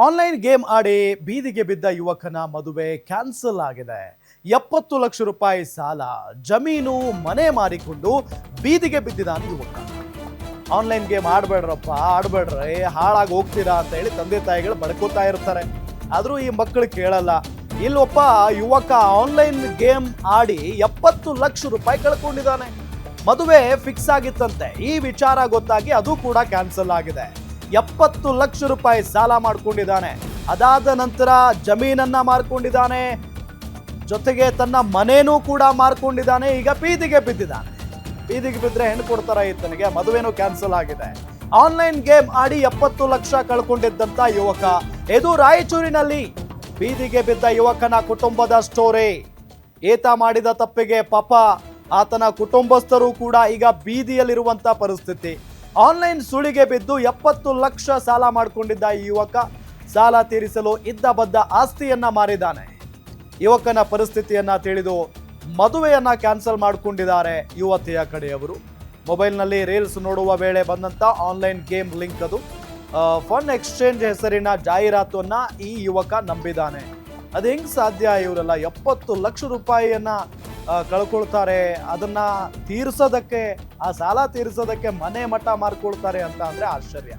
Online game ಆಡಿ ಬೀದಿಗೆ ಬಿದ್ದ ಯುವಕನ ಮದುವೆ ಕ್ಯಾನ್ಸಲ್ ಆಗಿದೆ. 70 ಲಕ್ಷ ರೂಪಾಯಿ ಸಾಲ, ಜಮೀನು, ಮನೆ ಮಾರಿಕೊಂಡು ಬೀದಿಗೆ ಬಿದ್ದಿದ್ದಾನೆ ಯುವಕ. ಆನ್ಲೈನ್ ಗೇಮ್ ಆಡ್ಬೇಡ್ರಪ್ಪ, ಆಡ್ಬೇಡ್ರಿ, ಹಾಳಾಗಿ ಹೋಗ್ತೀರಾ ಅಂತ ಹೇಳಿ ತಂದೆ ತಾಯಿಗಳು ಬಡ್ಕೋತಾ ಇರ್ತಾರೆ. ಆದರೂ ಈ ಮಕ್ಕಳು ಕೇಳಲ್ಲ. ಇಲ್ಲೊಬ್ಬ ಯುವಕ ಆನ್ಲೈನ್ ಗೇಮ್ ಆಡಿ 70 ಲಕ್ಷ ರೂಪಾಯಿ ಕಳ್ಕೊಂಡಿದ್ದಾನೆ. ಮದುವೆ ಫಿಕ್ಸ್ ಆಗಿತ್ತಂತೆ. ಈ ವಿಚಾರ ಗೊತ್ತಾಗಿ ಅದು ಕೂಡ ಕ್ಯಾನ್ಸಲ್ ಆಗಿದೆ. 70 ಲಕ್ಷ ರೂಪಾಯಿ ಸಾಲ ಮಾಡ್ಕೊಂಡಿದ್ದಾನೆ. ಅದಾದ ನಂತರ ಜಮೀನನ್ನ ಮಾರ್ಕೊಂಡಿದ್ದಾನೆ, ಜೊತೆಗೆ ತನ್ನ ಮನೇನೂ ಕೂಡ ಮಾರ್ಕೊಂಡಿದ್ದಾನೆ. ಈಗ ಬೀದಿಗೆ ಬಿದ್ದಿದ್ದಾನೆ. ಬೀದಿಗೆ ಬಿದ್ದರೆ ಹೆಣ್ಣು ಕೊಡ್ತಾರ ಈತನಿಗೆ. ಮದುವೆನೂ ಕ್ಯಾನ್ಸಲ್ ಆಗಿದೆ. ಆನ್ಲೈನ್ ಗೇಮ್ ಆಡಿ 70 ಲಕ್ಷ ಕಳ್ಕೊಂಡಿದ್ದಂತ ಯುವಕ. ಇದು ರಾಯಚೂರಿನಲ್ಲಿ ಬೀದಿಗೆ ಬಿದ್ದ ಯುವಕನ ಕುಟುಂಬದ ಸ್ಟೋರಿ. ಈತ ಮಾಡಿದ ತಪ್ಪಿಗೆ ಪಾಪ ಆತನ ಕುಟುಂಬಸ್ಥರು ಕೂಡ ಈಗ ಬೀದಿಯಲ್ಲಿರುವಂತ ಪರಿಸ್ಥಿತಿ. ಆನ್ಲೈನ್ ಸುಳಿಗೆ ಬಿದ್ದು 70 ಲಕ್ಷ ಸಾಲ ಮಾಡಿಕೊಂಡಿದ್ದ ಈ ಯುವಕ ಸಾಲ ತೀರಿಸಲು ಇದ್ದ ಬದ್ದ ಆಸ್ತಿಯನ್ನ ಮಾರಿದ್ದಾನೆ. ಯುವಕನ ಪರಿಸ್ಥಿತಿಯನ್ನ ತಿಳಿದು ಮದುವೆಯನ್ನ ಕ್ಯಾನ್ಸಲ್ ಮಾಡಿಕೊಂಡಿದ್ದಾರೆ ಯುವತಿಯ ಕಡೆಯವರು. ಮೊಬೈಲ್ನಲ್ಲಿ ರೀಲ್ಸ್ ನೋಡುವ ವೇಳೆ ಬಂದಂತ ಆನ್ಲೈನ್ ಗೇಮ್ ಲಿಂಕ್ ಅದು. ಫನ್ ಎಕ್ಸ್ಚೇಂಜ್ ಹೆಸರಿನ ಜಾಹೀರಾತನ್ನ ಈ ಯುವಕ ನಂಬಿದ್ದಾನೆ. ಅದು ಹೆಂಗ್ ಸಾಧ್ಯ? ಇವರೆಲ್ಲ 70 ಲಕ್ಷ ರೂಪಾಯಿಯನ್ನ ಕಳ್ಕೊಳ್ತಾರೆ. ಅದನ್ನ ತೀರಿಸೋದಕ್ಕೆ, ಆ ಸಾಲ ತೀರಿಸೋದಕ್ಕೆ ಮನೆ ಮಠ ಮಾರ್ಕೊಳ್ತಾರೆ ಅಂತ ಅಂದ್ರೆ ಆಶ್ಚರ್ಯ.